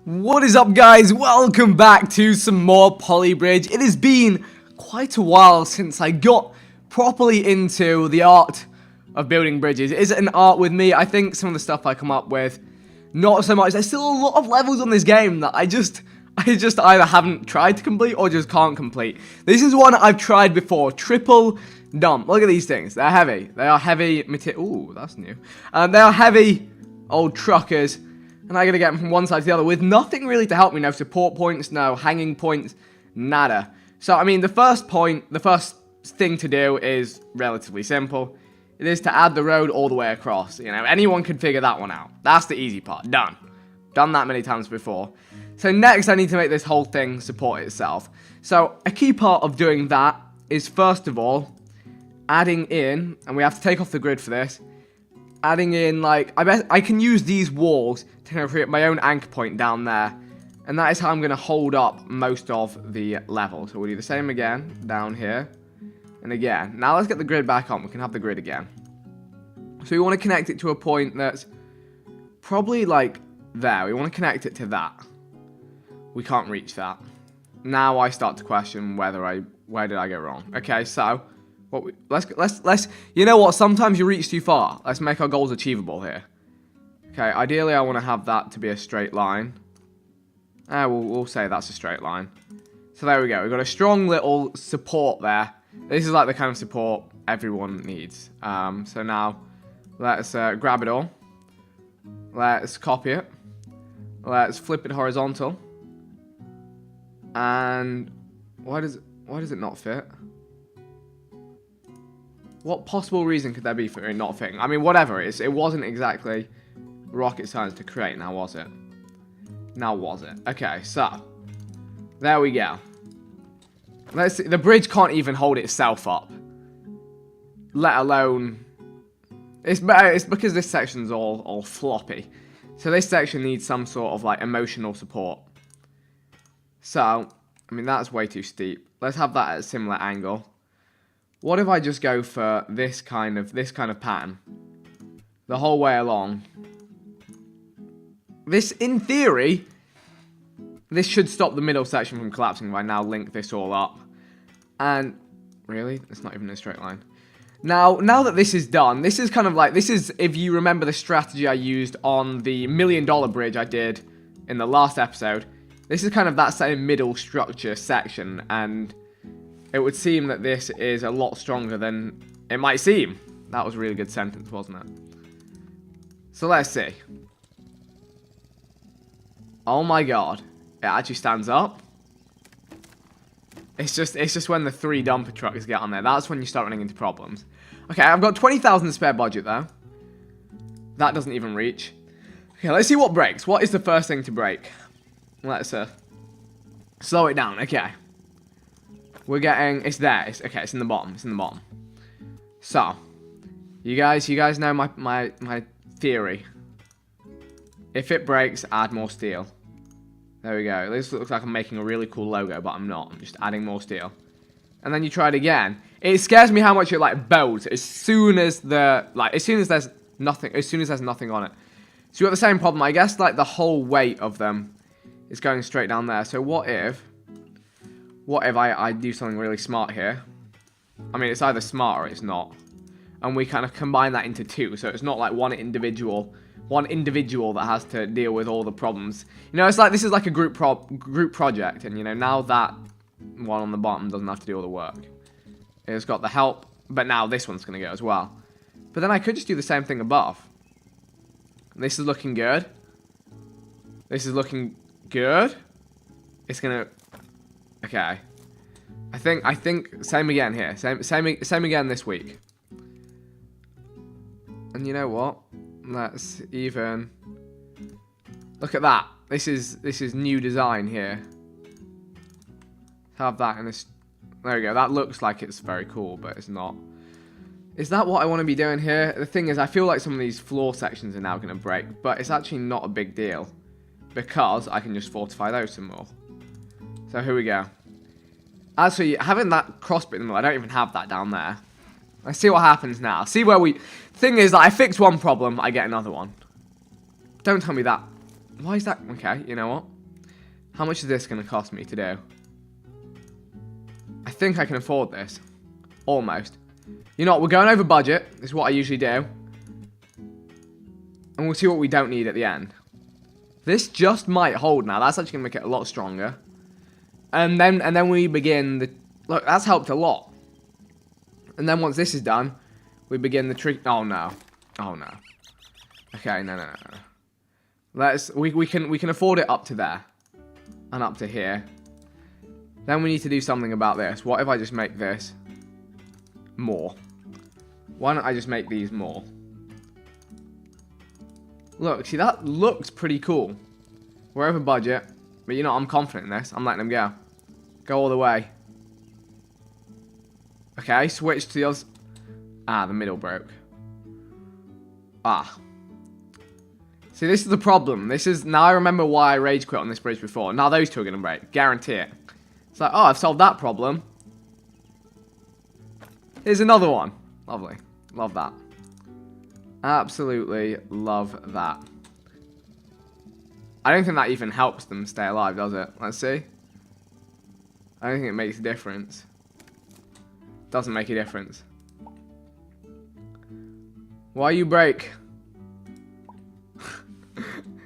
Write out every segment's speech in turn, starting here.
What is up, guys? Welcome back to some more Polybridge. It has been quite a while since I got properly into the art of building bridges. Is it an art with me? I think some of the stuff I come up with, not so much. There's still a lot of levels on this game that I just either haven't tried to complete or just can't complete. This is one I've tried before. Triple dump. Look at these things. They're heavy. They are heavy material. Ooh, that's new. They are heavy old truckers. And I gotta get them from one side to the other with nothing really to help me. No support points, no hanging points, nada. So, I mean, the first thing to do is relatively simple. It is to add the road all the way across. You know, anyone could figure that one out. That's the easy part. Done. Done that many times before. So next, I need to make this whole thing support itself. So, a key part of doing that is, first of all, adding in, and we have to take off the grid for this, adding in, like, I bet I can use these walls to create my own anchor point down there. And that is how I'm going to hold up most of the level. So we'll do the same again, down here. And again. Now let's get the grid back on. We can have the grid again. So we want to connect it to a point that's probably, like, there. We want to connect it to that. We can't reach that. Now I start to question where did I go wrong. Okay, so let's you know what, sometimes you reach too far. Let's make our goals achievable here. Okay, ideally I want to have that to be a straight line. We'll say that's a straight line. So there we go. We've got a strong little support there. This is like the kind of support everyone needs. So now let's grab it all. Let's copy it. Let's flip it horizontal. And why does it not fit? What possible reason could there be for it not fitting? I mean, whatever it is, it wasn't exactly rocket science to create, now was it? Now was it? Okay, so there we go. Let's see. The bridge can't even hold itself up, let alone it's because this section's all floppy. So this section needs some sort of like emotional support. So I mean, that's way too steep. Let's have that at a similar angle. What if I just go for this kind of pattern the whole way along? This, in theory, this should stop the middle section from collapsing if I now link this all up. And, really? It's not even a straight line. Now that this is done, this is kind of like, this is, if you remember the strategy I used on the $1 million bridge I did in the last episode, this is kind of that same middle structure section, and it would seem that this is a lot stronger than it might seem. That was a really good sentence, wasn't it? So let's see. Oh my god. It actually stands up. It's just when the 3 dumper trucks get on there. That's when you start running into problems. Okay, I've got 20,000 spare budget though. That doesn't even reach. Okay, let's see what breaks. What is the first thing to break? Let's slow it down. Okay. We're getting, it's there. Okay, it's in the bottom. It's in the bottom. So, you guys know my theory. If it breaks, add more steel. There we go. This looks like I'm making a really cool logo, but I'm not. I'm just adding more steel. And then you try it again. It scares me how much it like bows as soon as there's nothing on it. So you got the same problem. I guess like the whole weight of them is going straight down there. So what if I do something really smart here? I mean, it's either smart or it's not. And we kind of combine that into 2, so it's not like one individual that has to deal with all the problems. You know, it's like this is like a group project, and you know, now that one on the bottom doesn't have to do all the work. It's got the help, but now this one's going to go as well. But then I could just do the same thing above. This is looking good. This is looking good. It's going to... Okay. I think same again here. Same again this week. And you know what? Let's even look at that. This is new design here. Have that in this. There we go. That looks like it's very cool, but it's not. Is that what I want to be doing here? The thing is, I feel like some of these floor sections are now going to break, but it's actually not a big deal because I can just fortify those some more. So here we go. Actually, having that cross bit in the middle, I don't even have that down there. Let's see what happens now. See where we... Thing is that I fix one problem, I get another one. Don't tell me that. Why is that? Okay, you know what? How much is this going to cost me to do? I think I can afford this. Almost. You know what? We're going over budget. This is what I usually do. And we'll see what we don't need at the end. This just might hold now. That's actually going to make it a lot stronger. And then we begin the... Look, that's helped a lot. And then once this is done, we begin the trick... Oh, no. Oh, no. Okay, no. We can afford it up to there. And up to here. Then we need to do something about this. What if I just make this more? Why don't I just make these more? Look, see, that looks pretty cool. We're over budget. But you know, I'm confident in this. I'm letting them go. Go all the way. Okay, switch to the other... Ah, the middle broke. Ah. See, this is the problem. This is... Now I remember why I rage quit on this bridge before. Now those two are going to break. Guarantee it. It's like, oh, I've solved that problem. Here's another one. Lovely. Love that. Absolutely love that. I don't think that even helps them stay alive, does it? Let's see. I don't think it makes a difference. Doesn't make a difference. Why you break?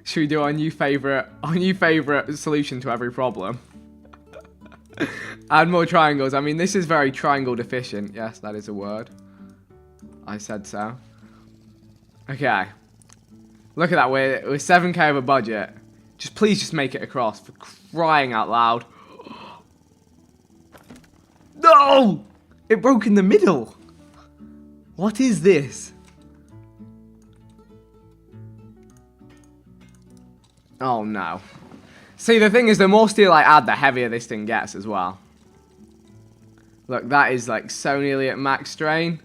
Should we do our new favorite solution to every problem? Add more triangles. I mean, this is very triangle deficient. Yes, that is a word. I said so. Okay. Look at that. We're 7k over budget. Just please just make it across, for crying out loud. No! It broke in the middle. What is this? Oh no. See, the thing is, the more steel I add, the heavier this thing gets as well. Look, that is like so nearly at max strain.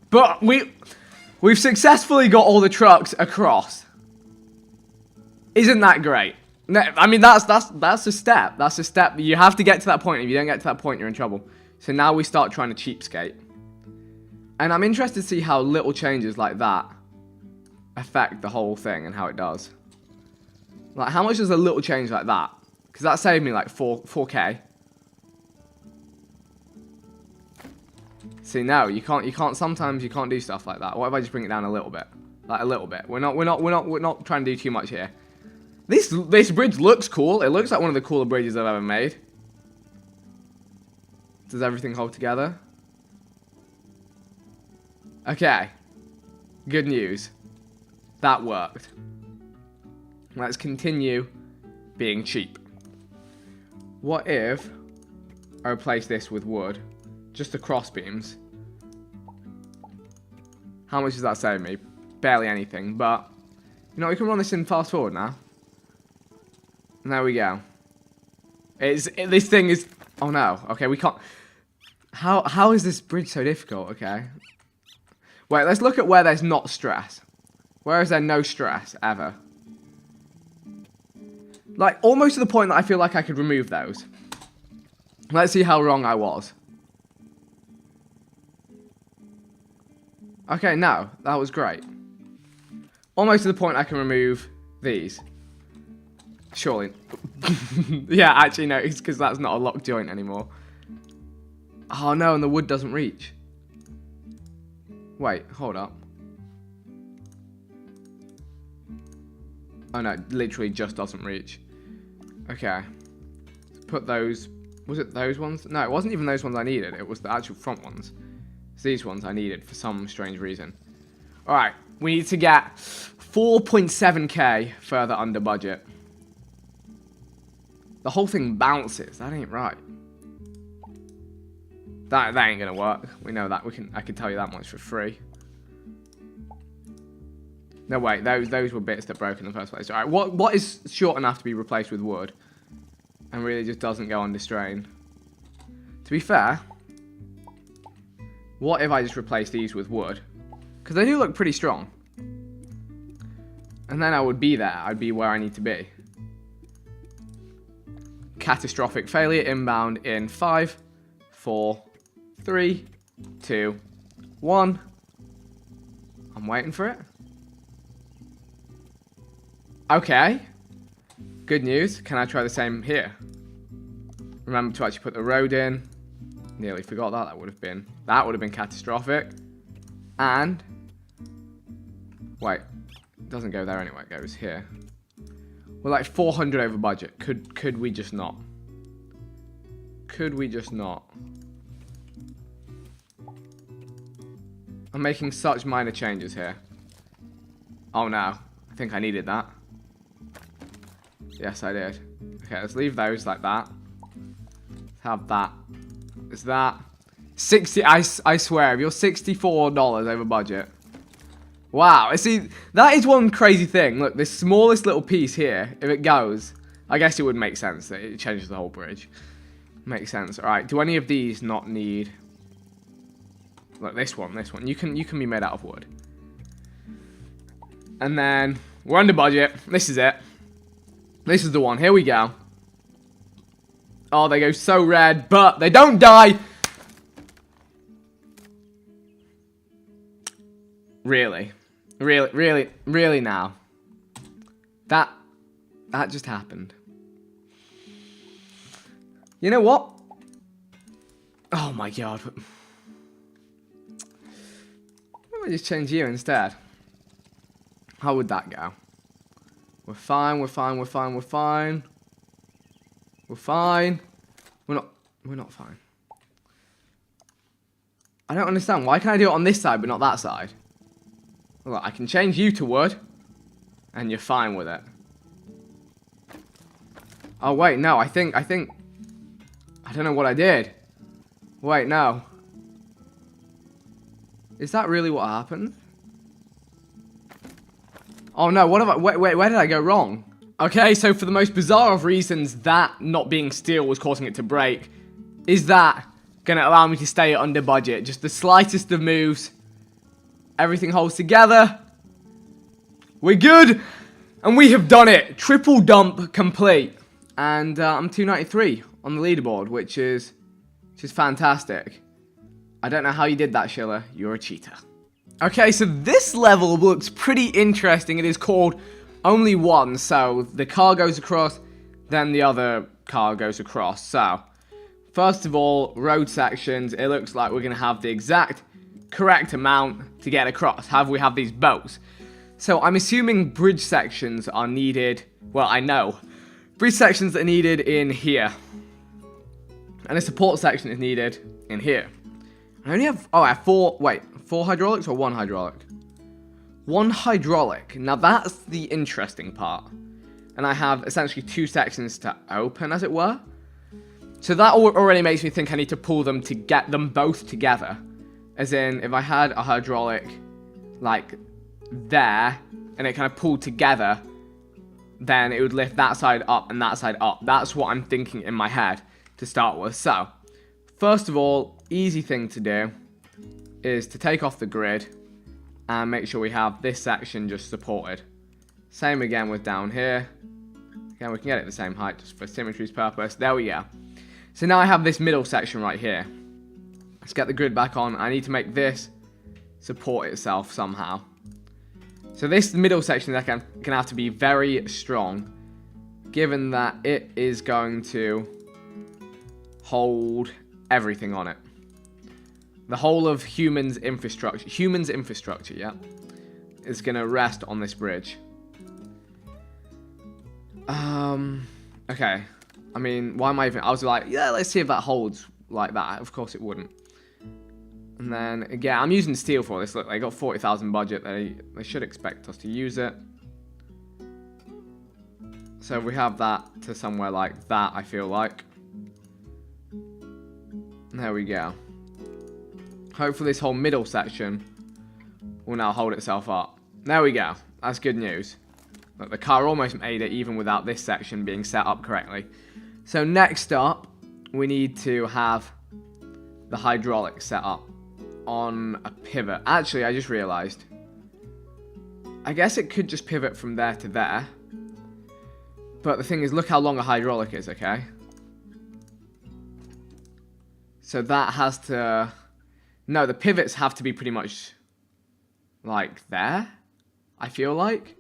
But we've successfully got all the trucks across. Isn't that great? I mean, that's a step. That's a step. You have to get to that point. If you don't get to that point, you're in trouble. So now we start trying to cheapskate. And I'm interested to see how little changes like that affect the whole thing and how it does. Like, how much does a little change like that? Because that saved me like 4k. See, no, you can't. Sometimes you can't do stuff like that. What if I just bring it down a little bit? Like a little bit. We're not trying to do too much here. This bridge looks cool. It looks like one of the cooler bridges I've ever made. Does everything hold together? Okay. Good news. That worked. Let's continue being cheap. What if I replace this with wood? Just the cross beams. How much does that save me? Barely anything, but... You know, we can run this in fast forward now. And there we go. This thing is... Oh no. Okay, we can't... How is this bridge so difficult? Okay. Wait, let's look at where there's not stress. Where is there no stress, ever? Like, almost to the point that I feel like I could remove those. Let's see how wrong I was. Okay, no. That was great. Almost to the point I can remove these. Surely. Yeah, actually, no. It's because that's not a locked joint anymore. Oh, no, and the wood doesn't reach. Wait, hold up. Oh, no, it literally just doesn't reach. Okay. Put those... Was it those ones? No, it wasn't even those ones I needed. It was the actual front ones. It's these ones I needed for some strange reason. Alright, we need to get 4.7k further under budget. The whole thing bounces. That ain't right. That ain't gonna work. We know that. I can tell you that much for free. No, wait. Those were bits that broke in the first place. Alright, what is short enough to be replaced with wood? And really just doesn't go under strain? To be fair, what if I just replace these with wood? Because they do look pretty strong. And then I would be there. I'd be where I need to be. Catastrophic failure inbound in 5, 4, 3, 2, 1. I'm waiting for it. Okay. Good news. Can I try the same here? Remember to actually put the road in. Nearly forgot that. That would have been catastrophic. And wait, it doesn't go there anyway. It goes here. We're like 400 over budget. Could we just not? Could we just not? I'm making such minor changes here. Oh no, I think I needed that. Yes, I did. Okay, let's leave those like that. Let's have that. Is that 60? I swear, if you're $64 over budget. Wow, see, that is one crazy thing. Look, this smallest little piece here, if it goes, I guess it would make sense that it changes the whole bridge. Makes sense. All right, do any of these not need? Look, this one. You can be made out of wood. And then we're under budget. This is it. This is the one. Here we go. Oh, they go so red, but they don't die. Really now. That just happened. You know what? Oh my god. Why don't I just change you instead? How would that go? We're fine. We're not fine. I don't understand. Why can I do it on this side but not that side? Look, I can change you to wood, and you're fine with it. Oh wait, no, I think I don't know what I did. Wait, no. Is that really what happened? Oh no, what have I, wait, where did I go wrong? Okay, so for the most bizarre of reasons, that not being steel was causing it to break. Is that gonna allow me to stay under budget? Just the slightest of moves. Everything holds together. We're good. And we have done it. Triple dump complete. And I'm 293 on the leaderboard, which is fantastic. I don't know how you did that, Schiller. You're a cheater. Okay, so this level looks pretty interesting. It is called Only One. So the car goes across, then the other car goes across. So, first of all, road sections. It looks like we're going to have the exact correct amount to get across. However, we have these boats. So I'm assuming bridge sections are needed. Well, I know. Bridge sections are needed in here. And a support section is needed in here. I only have, I have four hydraulics or one hydraulic? One hydraulic. Now that's the interesting part. And I have essentially two sections to open, as it were. So that already makes me think I need to pull them to get them both together. As in, if I had a hydraulic, like, there, and it kind of pulled together, then it would lift that side up and that side up. That's what I'm thinking in my head to start with. So, first of all, easy thing to do is to take off the grid and make sure we have this section just supported. Same again with down here. Again, we can get it the same height just for symmetry's purpose. There we go. So now I have this middle section right here. Let's get the grid back on. I need to make this support itself somehow. So this middle section is going to have to be very strong, given that it is going to hold everything on it. The whole of humans' infrastructure, yeah, is going to rest on this bridge. Okay. I mean, why am I even... I was like, yeah, let's see if that holds like that. Of course it wouldn't. And then, again, I'm using steel for this. Look, they got 40,000 budget. They should expect us to use it. So we have that to somewhere like that, I feel like. There we go. Hopefully this whole middle section will now hold itself up. There we go. That's good news. Look, the car almost made it even without this section being set up correctly. So next up, we need to have the hydraulic set up on a pivot. Actually, I just realized. I guess it could just pivot from there to there. But the thing is, look how long a hydraulic is, okay? So that has to... No, the pivots have to be pretty much like there, I feel like.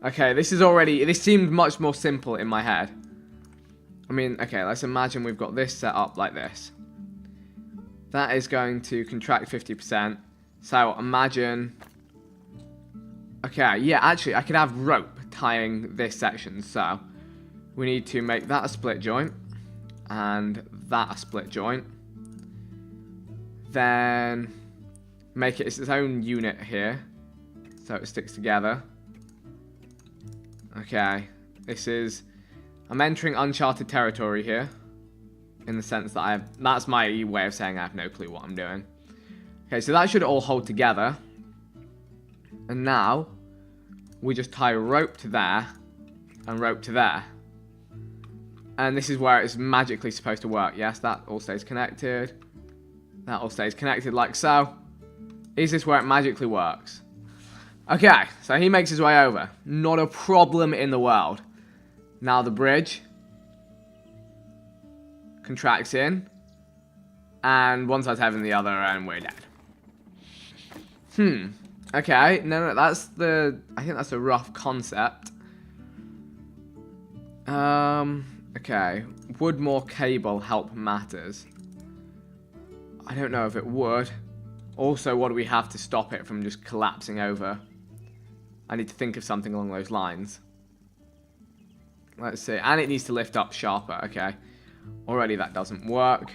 Okay, this seemed much more simple in my head. I mean, okay, let's imagine we've got this set up like this. That is going to contract 50%. So imagine... Okay, yeah, actually, I could have rope tying this section. So we need to make that a split joint. And that a split joint. Then make it its own unit here. So it sticks together. Okay, I'm entering uncharted territory here. In the sense that that's my way of saying I have no clue what I'm doing. Okay, so that should all hold together. And now, we just tie rope to there, and rope to there. And this is where it's magically supposed to work. Yes, that all stays connected. That all stays connected like so. Is this where it magically works? Okay, so he makes his way over. Not a problem in the world. Now the bridge contracts in, and one side's heavy than the other, and we're dead. Okay, no, I think that's a rough concept. Okay, would more cable help matters? I don't know if it would. Also, what do we have to stop it from just collapsing over? I need to think of something along those lines. Let's see, and it needs to lift up sharper, okay. Already that doesn't work.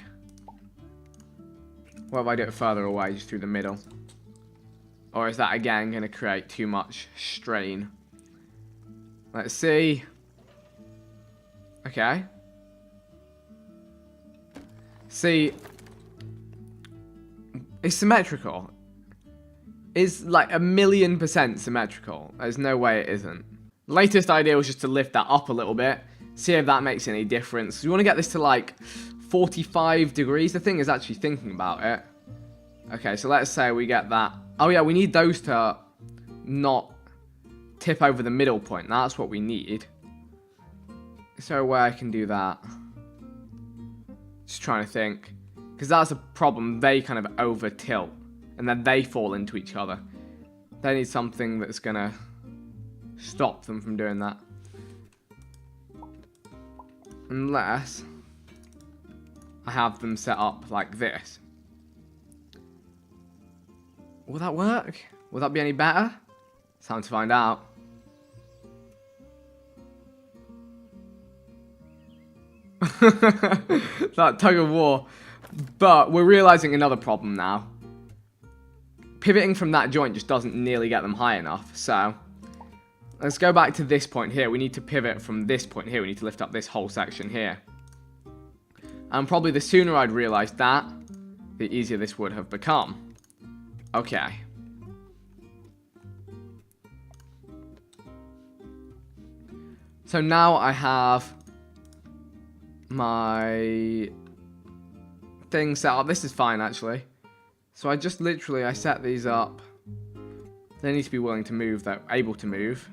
What if I do it further away, just through the middle? Or is that again going to create too much strain? Let's see. Okay. See, it's symmetrical. It's like 1,000,000% symmetrical. There's no way it isn't. Latest idea was just to lift that up a little bit. See if that makes any difference. We want to get this to like 45 degrees. The thing is actually thinking about it. Okay, so let's say we get that. Oh yeah, we need those to not tip over the middle point. That's what we need. Is there a way I can do that? Just trying to think. Because that's a problem. They kind of over tilt. And then they fall into each other. They need something that's going to stop them from doing that. Unless I have them set up like this. Will that work? Will that be any better? It's time to find out. That tug of war. But we're realizing another problem now. Pivoting from that joint just doesn't nearly get them high enough. So let's go back to this point here. We need to pivot from this point here. We need to lift up this whole section here. And probably the sooner I'd realized that, the easier this would have become. Okay. So now I have my thing set up. This is fine, actually. So I just literally, I set these up. They need to be willing to move, though, able to move.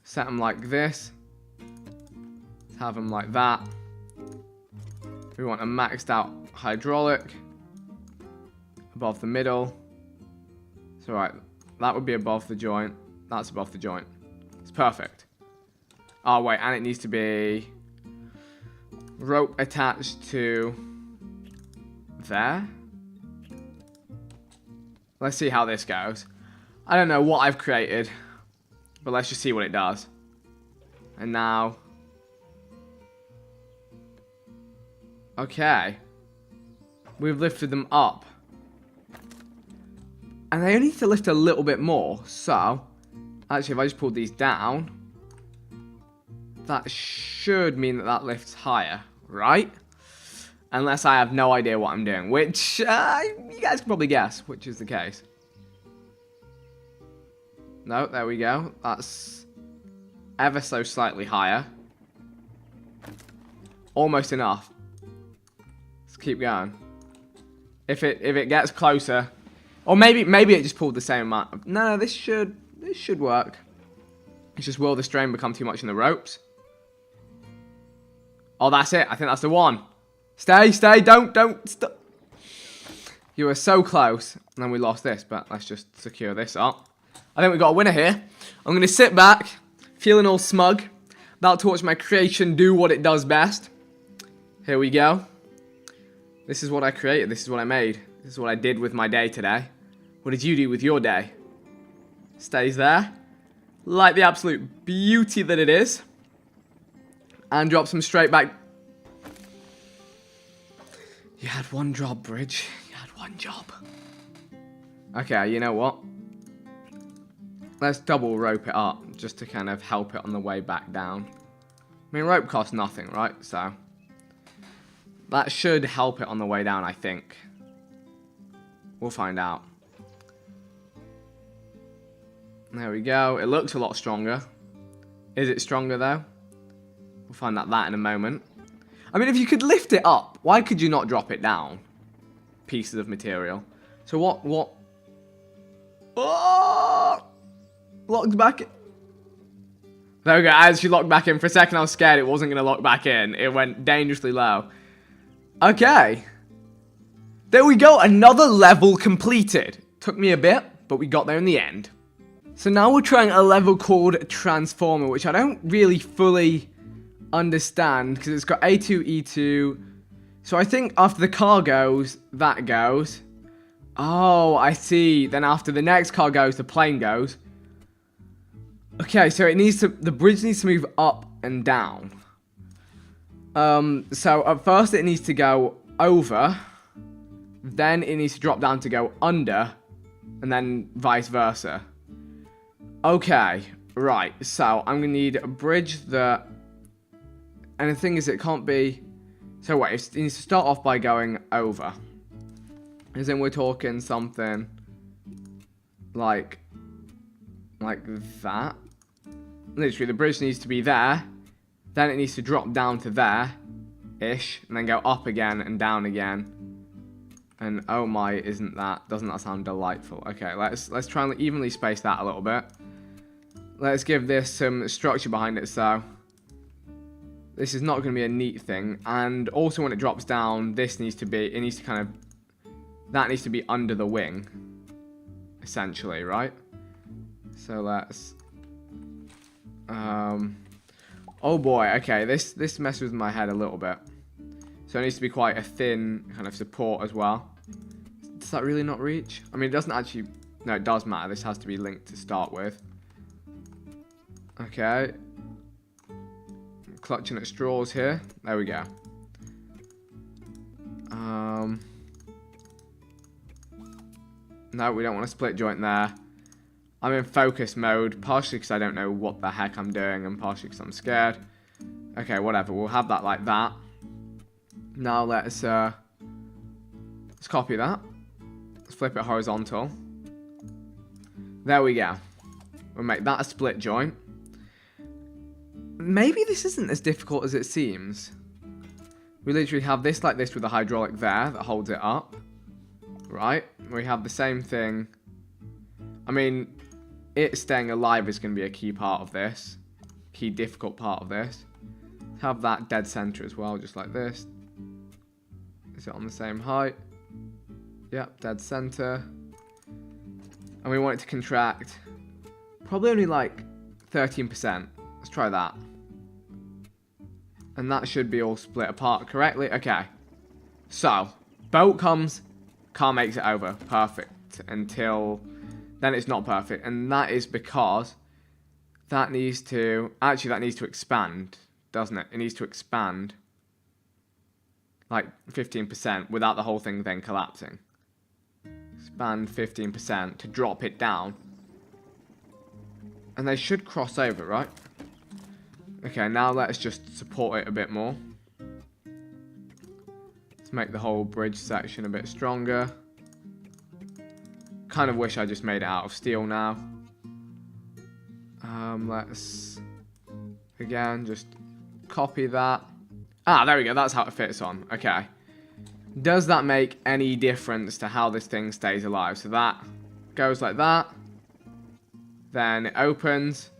Set them like this. Have them like that. We want a maxed out hydraulic above the middle. So right, that would be above the joint. That's above the joint. It's perfect. Oh wait, and it needs to be rope attached to there. Let's see how this goes. I don't know what I've created, but let's just see what it does. And now, okay, we've lifted them up. And they only need to lift a little bit more. So, actually, if I just pulled these down, that should mean that that lifts higher, right? Unless I have no idea what I'm doing, which you guys can probably guess which is the case. No, there we go. That's ever so slightly higher. Almost enough. Let's keep going. If it gets closer, or maybe it just pulled the same amount. No, this should work. It's just, will the strain become too much in the ropes? Oh, that's it. I think that's the one. Stay, don't stop. You were so close. And then we lost this, but let's just secure this up. I think we got a winner here. I'm going to sit back, feeling all smug, about to watch my creation do what it does best. Here we go. This is what I created. This is what I made. This is what I did with my day today. What did you do with your day? Stays there. Like the absolute beauty that it is. And drops them straight back. You had one job, Bridge. You had one job. Okay, you know what? Let's double rope it up just to kind of help it on the way back down. I mean, rope costs nothing, right? So that should help it on the way down, I think. We'll find out. There we go. It looks a lot stronger. Is it stronger, though? We'll find out that in a moment. I mean, if you could lift it up, why could you not drop it down? Pieces of material. So what? Oh! Locked back in. There we go. As she locked back in, for a second I was scared it wasn't going to lock back in. It went dangerously low. Okay. There we go. Another level completed. Took me a bit, but we got there in the end. So now we're trying a level called Transformer, which I don't really fully understand because it's got A2, E2. So I think after the car goes, that goes. Oh, I see. Then after the next car goes, the plane goes. Okay, so the bridge needs to move up and down. So at first it needs to go over, then it needs to drop down to go under, and then vice versa. Okay, right, so I'm gonna need a bridge that, and the thing is it can't be, so wait, it needs to start off by going over. As in we're talking something like that. Literally, the bridge needs to be there. Then it needs to drop down to there-ish. And then go up again and down again. And oh my, doesn't that sound delightful? Okay, let's try and evenly space that a little bit. Let's give this some structure behind it, so this is not going to be a neat thing. And also when it drops down, that needs to be under the wing. Essentially, right? So let's... oh boy, okay, this messes with my head a little bit. So it needs to be quite a thin kind of support as well. Does that really not reach? I mean, it doesn't actually... No, it does matter. This has to be linked to start with. Okay. I'm clutching at straws here. There we go. No, we don't want a split joint there. I'm in focus mode, partially because I don't know what the heck I'm doing, and partially because I'm scared. Okay, whatever. We'll have that like that. Now let's copy that. Let's flip it horizontal. There we go. We'll make that a split joint. Maybe this isn't as difficult as it seems. We literally have this like this with a hydraulic there that holds it up. Right? We have the same thing. I mean, it staying alive is going to be a key part of this. Key difficult part of this. Have that dead center as well, just like this. Is it on the same height? Yep, dead center. And we want it to contract. Probably only like 13%. Let's try that. And that should be all split apart correctly. Okay. So, boat comes, car makes it over. Perfect. Until... then it's not perfect, and that is because that needs to expand, doesn't it? It needs to expand like 15% without the whole thing then collapsing. Expand 15% to drop it down, and they should cross over, right? Okay, now let's just support it a bit more. Let's make the whole bridge section a bit stronger. Kind of wish I just made it out of steel now. Let's again just copy that. Ah, there we go. That's how it fits on. Okay. Does that make any difference to how this thing stays alive? So that goes like that. Then it opens.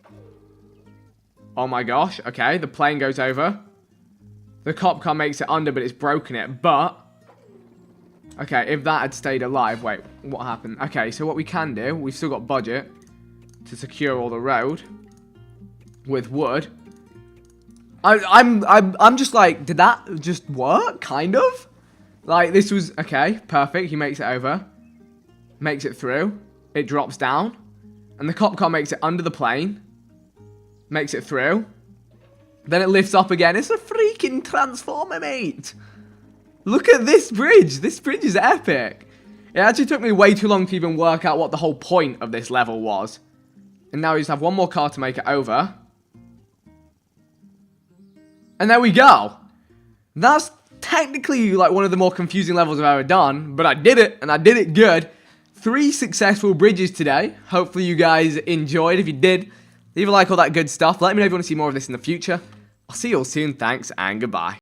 Oh my gosh. Okay, the plane goes over. The cop car makes it under, but it's broken it. But okay, if that had stayed alive, wait, what happened? Okay, so what we can do, we've still got budget. to secure all the road with wood. I'm just like, did that just work? Kind of. Like, this was okay. Perfect. He makes it over, makes it through. It drops down, and the cop car makes it under the plane, makes it through. Then it lifts up again. It's a freaking transformer, mate. Look at this bridge. This bridge is epic. It actually took me way too long to even work out what the whole point of this level was. And now we just have one more car to make it over. And there we go. That's technically like one of the more confusing levels I've ever done. But I did it, and I did it good. 3 successful bridges today. Hopefully you guys enjoyed. If you did, leave a like, all that good stuff. Let me know if you want to see more of this in the future. I'll see you all soon. Thanks, and goodbye.